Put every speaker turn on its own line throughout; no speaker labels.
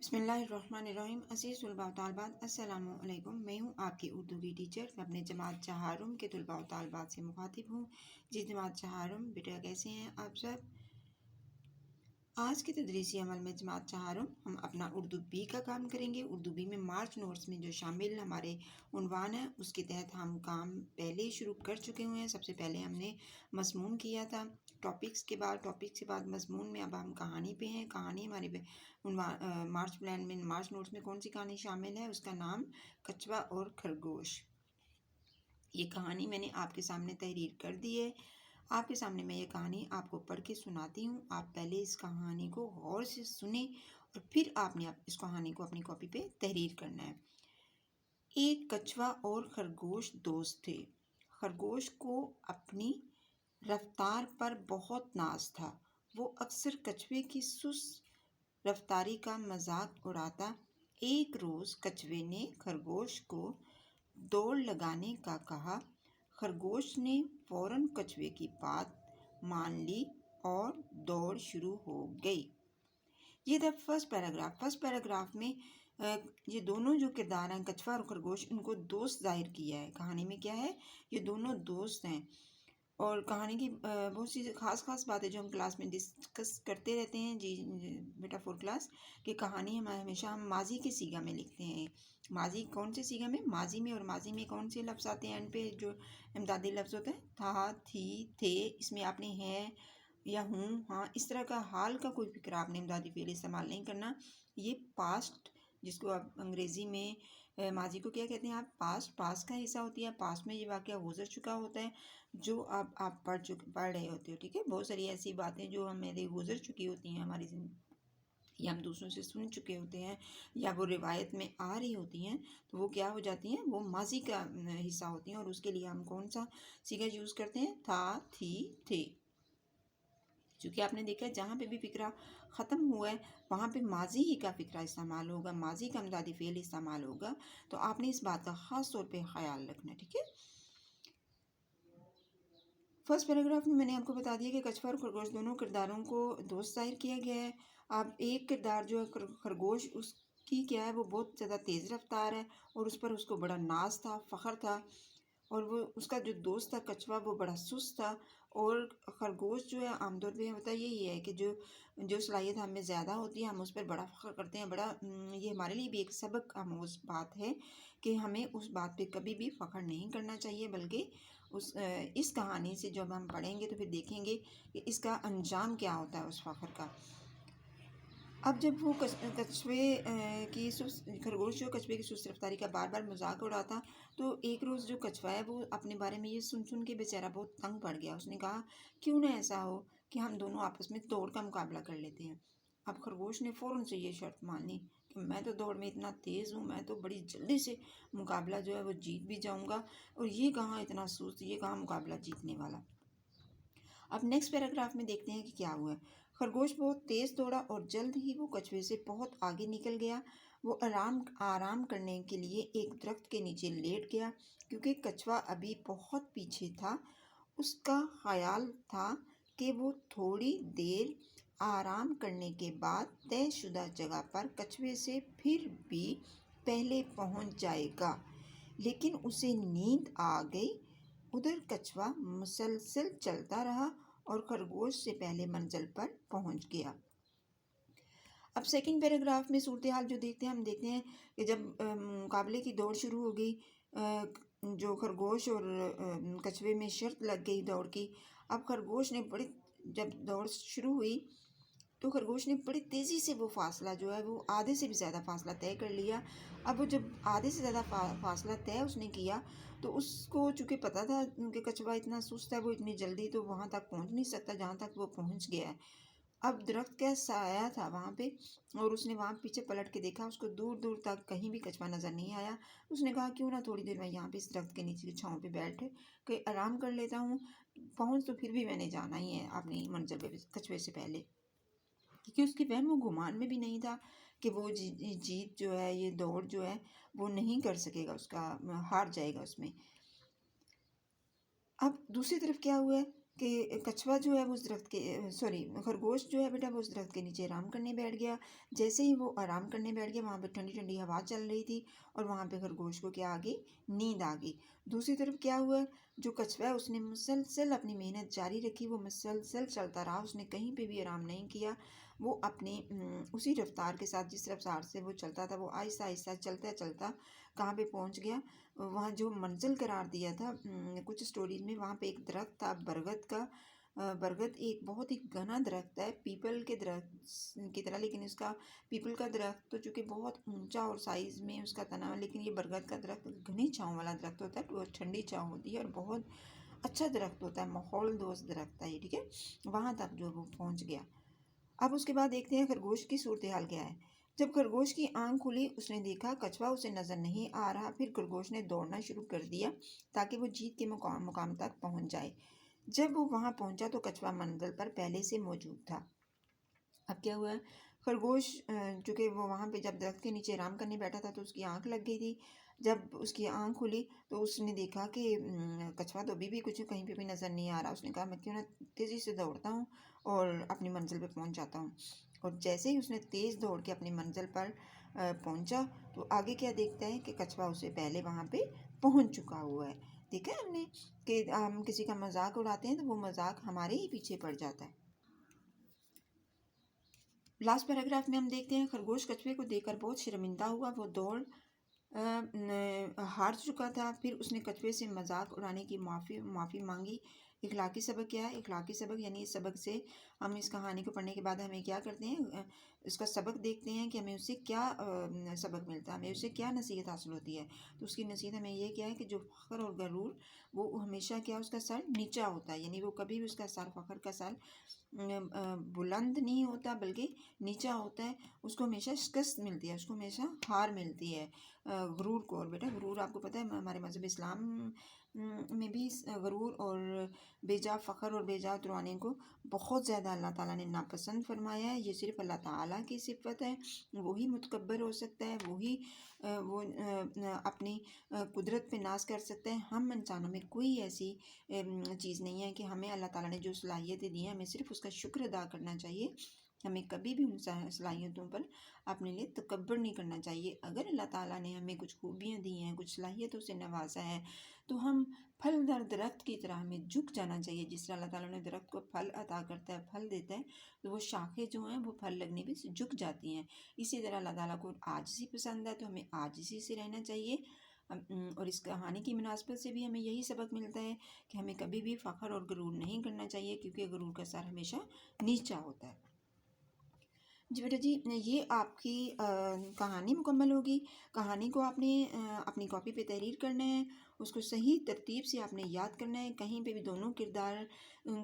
بسم اللہ الرحمن الرحیم۔ عزیز طلباء و طالبات، السلام علیکم۔ میں ہوں آپ کی اردو کی ٹیچر۔ میں اپنے جماعت چہارم کے طلباء و طالبات سے مخاطب ہوں۔ جی جماعت چہارم، بیٹا کیسے ہیں آپ سب؟ آج کے تدریسی عمل میں جماعت چہارم ہم اپنا اردو بی کا کام کریں گے۔ اردو بی میں مارچ نوٹس میں جو شامل ہمارے عنوان ہے اس کے تحت ہم کام پہلے شروع کر چکے ہوئے ہیں۔ سب سے پہلے ہم نے مضمون کیا تھا، ٹاپکس کے بعد مضمون میں اب ہم کہانی پہ ہیں۔ کہانی ہمارے مارچ پلان میں مارچ نوٹس میں کون سی کہانی شامل ہے؟ اس کا نام کچھوا اور خرگوش۔ یہ کہانی میں نے آپ کے سامنے تحریر کر دی ہے۔ آپ کے سامنے میں یہ کہانی آپ کو پڑھ کے سناتی ہوں۔ آپ پہلے اس کہانی کو غور سے سنیں اور پھر آپ نے اس کہانی کو اپنی کاپی پہ تحریر کرنا ہے۔ ایک کچھوا اور خرگوش دوست تھے۔ خرگوش کو اپنی رفتار پر بہت ناز تھا۔ وہ اکثر کچھوے کی سست رفتاری کا مذاق اڑاتا۔ ایک روز کچھوے نے خرگوش کو دوڑ لگانے کا کہا۔ خرگوش نے فوراً کچھوے کی بات مان لی اور دوڑ شروع ہو گئی۔ یہ تھا فرسٹ پیراگراف۔ فرسٹ پیراگراف میں یہ دونوں جو کردار ہیں، کچھوا اور خرگوش، ان کو دوست ظاہر کیا ہے۔ کہانی میں کیا ہے؟ یہ دونوں دوست ہیں اور کہانی کی بہت سی خاص باتیں جو ہم کلاس میں ڈسکس کرتے رہتے ہیں۔ جی بیٹا فور کلاس کہ کہانی ہمیشہ ہم ماضی کے صیغہ میں لکھتے ہیں۔ ماضی کون سے صیغہ میں؟ ماضی میں۔ اور ماضی میں کون سے لفظ آتے ہیں اینڈ پہ جو امدادی لفظ ہوتے ہیں؟ تھا، تھی، تھے۔ اس میں آپ نے ہے یا ہوں، ہاں، اس طرح کا حال کا کوئی فکر آپ نے امدادی فعل استعمال نہیں کرنا۔ یہ پاسٹ، جس کو آپ انگریزی میں ماضی کو کیا کہتے ہیں؟ آپ پاسٹ کا حصہ ہوتی ہے۔ پاسٹ میں یہ واقعہ گزر چکا ہوتا ہے جو اب آپ پڑھ رہے ہوتے ہو، ٹھیک ہے؟ بہت ساری ایسی باتیں جو ہمیں گزر چکی ہوتی ہیں ہماری زندگی، یا ہم دوسروں سے سن چکے ہوتے ہیں، یا وہ روایت میں آ رہی ہوتی ہیں، تو وہ کیا ہو جاتی ہیں؟ وہ ماضی کا حصہ ہوتی ہیں۔ اور اس کے لیے ہم کون سا صیغہ یوز کرتے ہیں؟ تھا، تھی، تھے۔ چونکہ آپ نے دیکھا ہے جہاں پہ بھی فقرہ ختم ہوا ہے وہاں پہ ماضی ہی کا فقرہ استعمال ہوگا، ماضی کا امدادی فعل استعمال ہوگا۔ تو آپ نے اس بات کا خاص طور پہ خیال رکھنا ہے، ٹھیک ہے؟ فرسٹ پیراگراف میں نے آپ کو بتا دیا کہ کچھوا اور خرگوش دونوں کرداروں کو دوست ظاہر کیا گیا ہے۔ اب ایک کردار جو ہے خرگوش، اس کی کیا ہے؟ وہ بہت زیادہ تیز رفتار ہے اور اس پر اس کو بڑا ناز تھا، فخر تھا۔ اور وہ اس کا جو دوست تھا کچھوا، وہ بڑا سست تھا۔ اور خرگوش جو ہے عام طور پہ ہوتا یہ ہے کہ جو صلاحیت ہم میں زیادہ ہوتی ہے ہم اس پر بڑا فخر کرتے ہیں، یہ ہمارے لیے بھی ایک سبق آموز بات ہے کہ ہمیں اس بات پہ کبھی بھی فخر نہیں کرنا چاہیے، بلکہ اس کہانی سے جب ہم پڑھیں گے تو پھر دیکھیں گے کہ اس کا انجام کیا ہوتا ہے اس فخر کا۔ اب جب وہ خرگوش جو کچھوے کی سست رفتاری کا بار بار مذاق اڑاتا، تو ایک روز جو کچھوا ہے وہ اپنے بارے میں یہ سن کے بیچارہ بہت تنگ پڑ گیا۔ اس نے کہا کیوں نہ ایسا ہو کہ ہم دونوں آپس میں دوڑ کا مقابلہ کر لیتے ہیں۔ اب خرگوش نے فوراً سے یہ شرط مان لی کہ میں تو دوڑ میں اتنا تیز ہوں، میں تو بڑی جلدی سے مقابلہ جو ہے وہ جیت بھی جاؤں گا، اور یہ کہاں اتنا سست، یہ کہاں مقابلہ جیتنے والا۔ اب نیکسٹ پیراگراف میں دیکھتے ہیں کہ کیا ہوا ہے۔ خرگوش بہت تیز دوڑا اور جلد ہی وہ کچھوے سے بہت آگے نکل گیا۔ وہ آرام کرنے کے لیے ایک درخت کے نیچے لیٹ گیا کیونکہ کچھوا ابھی بہت پیچھے تھا۔ اس کا خیال تھا کہ وہ تھوڑی دیر آرام کرنے کے بعد طے شدہ جگہ پر کچھوے سے پھر بھی پہلے پہنچ جائے گا، لیکن اسے نیند آ گئی۔ ادھر کچھوا مسلسل چلتا رہا اور خرگوش سے پہلے منزل پر پہنچ گیا۔ اب سیکنڈ پیراگراف میں صورتحال جو دیکھتے ہیں، ہم دیکھتے ہیں کہ جب مقابلے کی دوڑ شروع ہو گئی، جو خرگوش اور کچھوے میں شرط لگ گئی دوڑ کی۔ اب خرگوش نے جب دوڑ شروع ہوئی تو خرگوش نے بڑی تیزی سے وہ فاصلہ جو ہے وہ آدھے سے بھی زیادہ فاصلہ طے کر لیا۔ اب وہ جب آدھے سے زیادہ فاصلہ طے اس نے کیا تو اس کو چونکہ پتہ تھا کہ کچھوا اتنا سست ہے، وہ اتنی جلدی تو وہاں تک پہنچ نہیں سکتا جہاں تک وہ پہنچ گیا ہے۔ اب درخت کا سایہ تھا وہاں پہ اور اس نے وہاں پیچھے پلٹ کے دیکھا، اس کو دور دور تک کہیں بھی کچھوا نظر نہیں آیا۔ اس نے کہا کیوں نہ تھوڑی دیر میں یہاں پہ اس درخت کے نیچے کی چھاؤں پہ بیٹھ کے آرام کر لیتا ہوں، پہنچ تو پھر بھی میں نے جانا ہی ہے اپنی منزل پہ کچھوے سے پہلے، کیونکہ اس کی وہم و گمان میں بھی نہیں تھا کہ وہ جیت جو ہے، یہ دوڑ جو ہے وہ نہیں کر سکے گا، اس کا ہار جائے گا اس میں۔ اب دوسری طرف کیا ہوا ہے کہ کچھوا جو ہے وہ اس درخت کے خرگوش جو ہے بیٹا وہ اس درخت کے نیچے آرام کرنے بیٹھ گیا۔ جیسے ہی وہ آرام کرنے بیٹھ گیا، وہاں پہ ٹھنڈی ٹھنڈی ہوا چل رہی تھی اور وہاں پہ خرگوش کو کیا آ گئی؟ نیند آ گئی۔ دوسری طرف کیا ہوا، جو کچھوا ہے اس نے مسلسل اپنی محنت جاری رکھی، وہ مسلسل چلتا رہا، اس نے کہیں پہ بھی آرام نہیں کیا۔ وہ اپنی اسی رفتار کے ساتھ، جس رفتار سے وہ چلتا تھا، وہ آہستہ آہستہ چلتا چلتا کہاں پہ پہنچ گیا؟ وہاں جو منزل قرار دیا تھا کچھ سٹوریز میں، وہاں پہ ایک درخت تھا برگد کا۔ برگد ایک بہت ہی گھنا درخت ہے، پیپل کے درخت کی طرح، لیکن اس کا پیپل کا درخت تو چونکہ بہت اونچا اور سائز میں اس کا تنا، لیکن یہ برگد کا درخت گھنی چھاؤں والا درخت ہوتا ہے، بہت ٹھنڈی چھاؤں ہوتی ہے اور بہت اچھا درخت ہوتا ہے، ماحول دوست درخت ہے یہ، ٹھیک ہے۔ وہاں تک جو وہ پہنچ گیا۔ اب اس کے بعد دیکھتے ہیں خرگوش کی صورتحال کیا ہے۔ جب خرگوش کی آنکھ کھلی، اس نے دیکھا کچھوا اسے نظر نہیں آ رہا۔ پھر خرگوش نے دوڑنا شروع کر دیا تاکہ وہ جیت کے مقام تک پہنچ جائے۔ جب وہ وہاں پہنچا تو کچھوا منزل پر پہلے سے موجود تھا۔ اب کیا ہوا ہے، خرگوش چونکہ وہ وہاں پہ جب درخت کے نیچے آرام کرنے بیٹھا تھا تو اس کی آنکھ لگ گئی تھی۔ جب اس کی آنکھ کھلی تو اس نے دیکھا کہ کچھوا تو ابھی بھی کچھ کہیں پہ بھی نظر نہیں آ رہا۔ اس نے کہا میں کیوں نہ تیزی سے دوڑتا ہوں اور اپنی منزل پہ پہنچ جاتا ہوں۔ اور جیسے ہی اس نے تیز دوڑ کے اپنی منزل پر پہنچا تو آگے کیا دیکھتا ہے کہ کچھوا اسے پہلے وہاں پہ پہنچ چکا ہوا ہے۔ دیکھا ہم نے کہ ہم کسی کا مذاق اڑاتے ہیں تو وہ مذاق ہمارے ہی پیچھے پڑ جاتا ہے۔ لاسٹ پیراگراف میں ہم دیکھتے ہیں خرگوش کچھوے کو دیکھ کر بہت شرمندہ ہوا، وہ دوڑ ہار چکا تھا۔ پھر اس نے کچھوے سے مذاق اڑانے کی معافی مانگی۔ اخلاقی سبق کیا ہے؟ اخلاقی سبق یعنی اس سبق سے ہم اس کہانی کو پڑھنے کے بعد ہمیں کیا کرتے ہیں، اس کا سبق دیکھتے ہیں کہ ہمیں اس سے کیا سبق ملتا ہے، ہمیں اس سے کیا نصیحت حاصل ہوتی ہے۔ تو اس کی نصیحت ہمیں یہ کیا ہے کہ جو فخر اور غرور وہ ہمیشہ کیا اس کا سر نیچا ہوتا ہے، یعنی وہ کبھی بھی اس کا سر، فخر کا سر بلند نہیں ہوتا بلکہ نیچا ہوتا ہے۔ اس کو ہمیشہ شکست ملتی ہے، اس کو ہمیشہ ہار ملتی ہے غرور کو۔ اور بیٹا غرور آپ کو پتہ ہے ہمارے مذہب اسلام میں بھی غرور اور بے جا فخر اور بے جا اتروانے کو بہت زیادہ اللہ تعالیٰ نے ناپسند فرمایا ہے۔ یہ صرف اللہ تعالیٰ کی صفت ہے، وہی متکبر ہو سکتا ہے، وہی وہ اپنی قدرت پہ ناز کر سکتا ہے۔ ہم انسانوں میں کوئی ایسی چیز نہیں ہے کہ ہمیں اللہ تعالیٰ نے جو صلاحیتیں دی ہیں ہمیں صرف اس کا شکر ادا کرنا چاہیے۔ ہمیں کبھی بھی ان صلاحیتوں پر اپنے لیے تکبر نہیں کرنا چاہیے۔ اگر اللہ تعالیٰ نے ہمیں کچھ خوبیاں دی ہیں، کچھ صلاحیتوں سے نوازا ہے تو ہم پھل در درخت کی طرح ہمیں جھک جانا چاہیے۔ جس طرح اللہ تعالیٰ نے درخت کو پھل عطا کرتا ہے، پھل دیتا ہے، تو وہ شاخیں جو ہیں وہ پھل لگنے پہ جھک جاتی ہیں۔ اسی طرح اللہ تعالیٰ کو عاجزی پسند ہے تو ہمیں عاجزی سے رہنا چاہیے۔ اور اس کہانی کی مناسبت سے بھی ہمیں یہی سبق ملتا ہے کہ ہمیں کبھی بھی فخر اور غرور نہیں کرنا چاہیے، کیونکہ غرور کا سر ہمیشہ نیچا ہوتا ہے۔ جی بیٹا جی، یہ آپ کی کہانی مکمل ہوگی۔ کہانی کو آپ نے اپنی کاپی پہ تحریر کرنا ہے، اس کو صحیح ترتیب سے آپ نے یاد کرنا ہے۔ کہیں پہ بھی دونوں کردار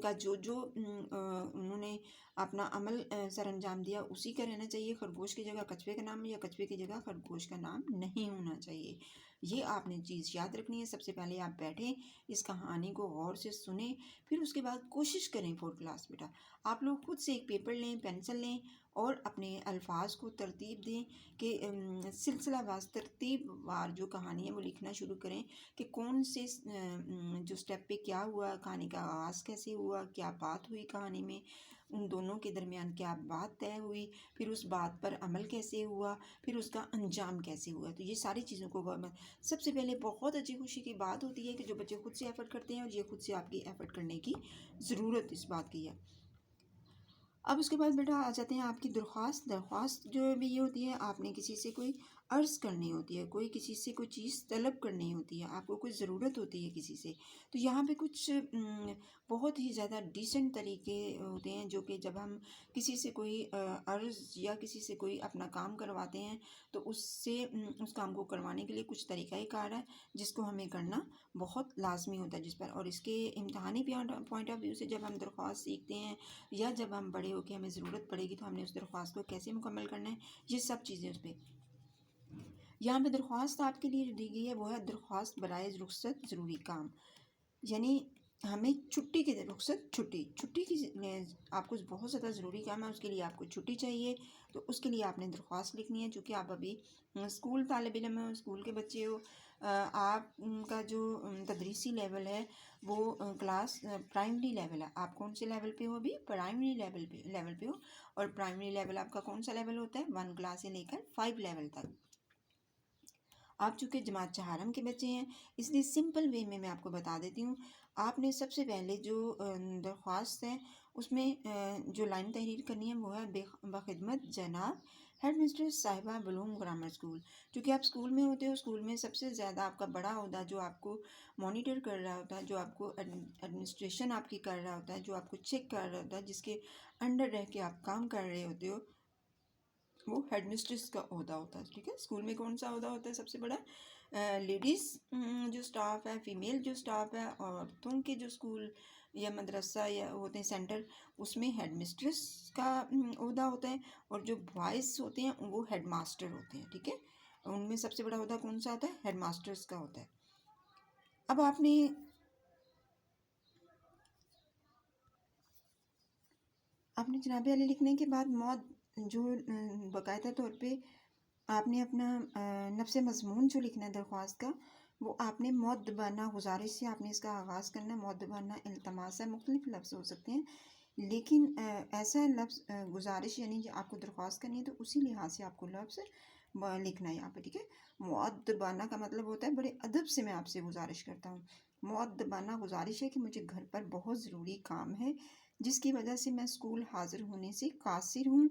کا جو انہوں نے اپنا عمل سر انجام دیا اسی کا رہنا چاہیے۔ خرگوش کی جگہ کچھوے کا نام یا کچھوے کی جگہ خرگوش کا نام نہیں ہونا چاہیے۔ یہ آپ نے چیز یاد رکھنی ہے۔ سب سے پہلے آپ بیٹھیں، اس کہانی کو غور سے سنیں، پھر اس کے بعد کوشش کریں 4 کلاس بیٹا آپ لوگ خود سے ایک پیپر لیں، پینسل لیں اور اپنے الفاظ کو ترتیب دیں کہ سلسلہ واز ترتیب وار جو کہانی ہے وہ لکھنا شروع کریں کہ کون سے جو سٹیپ پہ کیا ہوا، کہانی کا آغاز کیسے ہوا، کیا بات ہوئی کہانی میں، ان دونوں کے درمیان کیا بات طے ہوئی، پھر اس بات پر عمل کیسے ہوا، پھر اس کا انجام کیسے ہوا۔ تو یہ ساری چیزوں کو سب سے پہلے بہت اچھی خوشی کی بات ہوتی ہے کہ جو بچے خود سے ایفرٹ کرتے ہیں، اور یہ خود سے آپ کی ایفرٹ کرنے کی ضرورت اس بات کی ہے۔ اب اس کے بعد بیٹا آ جاتے ہیں آپ کی درخواست جو بھی یہ ہوتی ہے، آپ نے کسی سے کوئی عرض کرنی ہوتی ہے، کوئی کسی سے کوئی چیز طلب کرنی ہوتی ہے، آپ کو کوئی ضرورت ہوتی ہے کسی سے، تو یہاں پہ کچھ بہت ہی زیادہ ڈیسنٹ طریقے ہوتے ہیں جو کہ جب ہم کسی سے کوئی عرض یا کسی سے کوئی اپنا کام کرواتے ہیں تو اس سے اس کام کو کروانے کے لیے کچھ طریقہ کار ہے جس کو ہمیں کرنا بہت لازمی ہوتا ہے جس پر، اور اس کے امتحانی پوائنٹ آف ویو سے جب ہم درخواست سیکھتے ہیں یا جب ہم بڑے ہو کے ہمیں ضرورت پڑے گی تو ہم نے اس درخواست کو کیسے مکمل کرنا ہے، یہ سب چیزیں اس پہ یہاں پہ درخواست آپ کے لیے دی گئی ہے وہ ہے درخواست برائے رخصت ضروری کام، یعنی ہمیں چھٹی کی رخصت چھٹی کی آپ کو بہت زیادہ ضروری کام ہے، اس کے لیے آپ کو چھٹی چاہیے، تو اس کے لیے آپ نے درخواست لکھنی ہے. چونکہ آپ ابھی اسکول طالب علم ہو، اسکول کے بچے ہو، آپ کا جو تدریسی لیول ہے وہ کلاس پرائمری لیول ہے. آپ کون سے لیول پہ ہو؟ ابھی پرائمری لیول پہ ہو. اور پرائمری لیول آپ کا کون سا لیول ہوتا ہے؟ 1 کلاس سے لے کر 5 لیول تک. آپ چونکہ جماعت چہارم کے بچے ہیں، اس لیے سمپل وے میں آپ کو بتا دیتی ہوں. آپ نے سب سے پہلے جو درخواست ہے اس میں جو لائن تحریر کرنی ہے وہ ہے بخدمت جناب ہیڈ مسٹریس صاحبہ بلوم گرامر اسکول. چونکہ آپ اسکول میں ہوتے ہو، اسکول میں سب سے زیادہ آپ کا بڑا عہدہ جو آپ کو مانیٹر کر رہا ہوتا ہے، جو آپ کو ایڈمنسٹریشن آپ کی کر رہا ہوتا ہے، جو آپ کو چیک کر رہا ہوتا ہے، جس کے انڈر رہ کے آپ کام کر رہے ہوتے ہو، وہ ہیڈ مسٹریس کا عہدہ ہوتا ہے. ٹھیک ہے، اسکول میں کون سا عہدہ ہوتا ہے سب سے بڑا؟ لیڈیز جو سٹاف ہے، فیمیل جو سٹاف ہے، عورتوں کے جو اسکول یا مدرسہ یا ہوتے ہیں سینٹر، اس میں ہیڈ مسٹریس کا عہدہ ہوتا ہے. اور جو بوائز ہوتے ہیں وہ ہیڈ ماسٹر ہوتے ہیں. ٹھیک ہے، ان میں سب سے بڑا عہدہ کون سا ہوتا ہے؟ ہیڈ ماسٹرس کا ہوتا ہے. اب آپ نے جناب علی لکھنے کے بعد جو باقاعدہ طور پہ آپ نے اپنا نفس مضمون جو لکھنا ہے درخواست کا، وہ آپ نے مؤدبانہ گزارش سے آپ نے اس کا آغاز کرنا ہے. مؤدبانہ التماس ہے، مختلف لفظ ہو سکتے ہیں، لیکن ایسا لفظ گزارش یعنی جو آپ کو درخواست کرنی ہے تو اسی لحاظ سے آپ کو لفظ لکھنا ہے یہاں پہ. ٹھیک ہے، مؤدبانہ کا مطلب ہوتا ہے بڑے ادب سے میں آپ سے گزارش کرتا ہوں. مؤدبانہ گزارش ہے کہ مجھے گھر پر بہت ضروری کام ہے جس کی وجہ سے میں اسکول حاضر ہونے سے قاصر ہوں.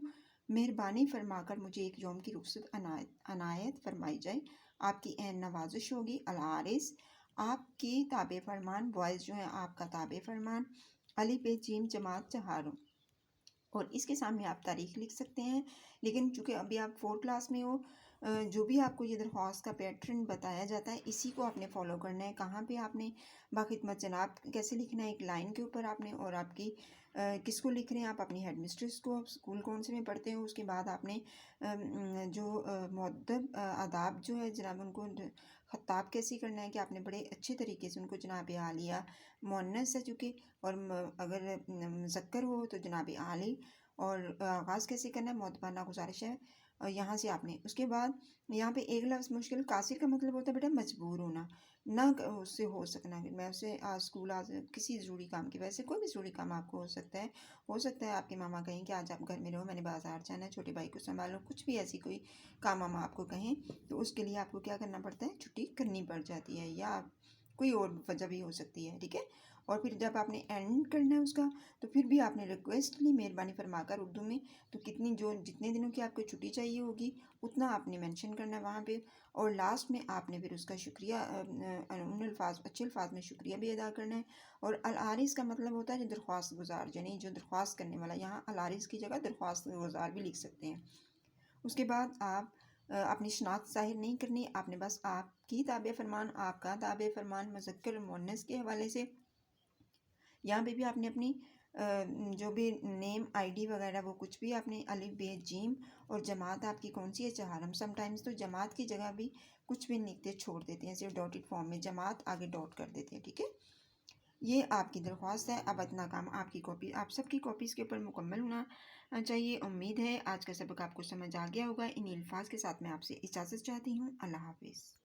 مہربانی فرما کر مجھے ایک یوم کی رخصت عنایت فرمائی جائے. آپ کی عین نوازش ہوگی. العارض آپ کی تابع فرمان، بوائز جو ہیں آپ کا تابع فرمان، علی پہ جیم جماعت چہارم. اور اس کے سامنے آپ تاریخ لکھ سکتے ہیں. لیکن چونکہ ابھی آپ 4 کلاس میں ہو، جو بھی آپ کو یہ درخواست کا پیٹرن بتایا جاتا ہے اسی کو آپ نے فالو کرنا ہے. کہاں پہ آپ نے باخدمت جناب کیسے لکھنا ہے؟ ایک لائن کے اوپر آپ نے، اور آپ کی کس کو لکھ رہے ہیں؟ آپ اپنی ہیڈ مسٹریس کو. اسکول کون سے میں پڑھتے ہیں؟ اس کے بعد آپ نے جو مؤدب آداب جو ہے جناب ان کو خطاب کیسے کرنا ہے کہ آپ نے بڑے اچھے طریقے سے ان کو جناب عالیہ مؤنث ہے چونکہ، اور اگر مذکر ہو تو جناب عالی. اور آغاز کیسے کرنا ہے؟ مؤدبانہ گزارش ہے. اور یہاں سے آپ نے اس کے بعد یہاں پہ ایک لفظ مشکل. قاصر کا مطلب ہوتا ہے بیٹا مجبور ہونا، نہ اس سے ہو سکنا. میں اسے اسکول کسی ضروری کام کی وجہ سے، کوئی بھی ضروری کام آپ کو ہو سکتا ہے آپ کے ماما کہیں کہ آج آپ گھر میں رہو، میں نے بازار جانا ہے، چھوٹے بھائی کو سنبھالو، کچھ بھی ایسی کوئی کام ماما آپ کو کہیں تو اس کے لیے آپ کو کیا کرنا پڑتا ہے؟ چھٹی کرنی پڑ جاتی ہے، یا کوئی اور وجہ بھی ہو سکتی ہے. ٹھیک ہے، اور پھر جب آپ نے اینڈ کرنا ہے اس کا تو پھر بھی آپ نے ریکویسٹ لی مہربانی فرما کر اردو میں، تو جتنے دنوں کی آپ کو چھٹی چاہیے ہوگی اتنا آپ نے مینشن کرنا ہے وہاں پہ. اور لاسٹ میں آپ نے پھر اس کا شکریہ ان الفاظ اچھے الفاظ میں شکریہ بھی ادا کرنا ہے. اور العارض کا مطلب ہوتا ہے جو درخواست گزار، یعنی جو درخواست کرنے والا. یہاں العارض کی جگہ درخواست گزار بھی لکھ سکتے ہیں. اس کے بعد آپ اپنی شناخت ظاہر نہیں کرنی، آپ نے بس آپ کی تابع فرمان، آپ کا تابع فرمان مذکر مؤنث کے حوالے سے. یہاں پہ بھی آپ نے اپنی جو بھی نیم آئی ڈی وغیرہ وہ کچھ بھی آپ نے الف ب جیم، اور جماعت آپ کی کون سی ہے؟ چہارم. سم ٹائمز تو جماعت کی جگہ بھی کچھ بھی لکھتے چھوڑ دیتے ہیں، صرف ڈاٹڈ فارم میں جماعت آگے ڈاٹ کر دیتے ہیں. ٹھیک ہے، یہ آپ کی درخواست ہے. اب اتنا کام آپ کی کاپی، آپ سب کی کاپیز کے اوپر مکمل ہونا چاہیے. امید ہے آج کا سبق آپ کو سمجھ آ گیا ہوگا. انہی الفاظ کے ساتھ میں آپ سے اجازت چاہتی ہوں. اللہ حافظ.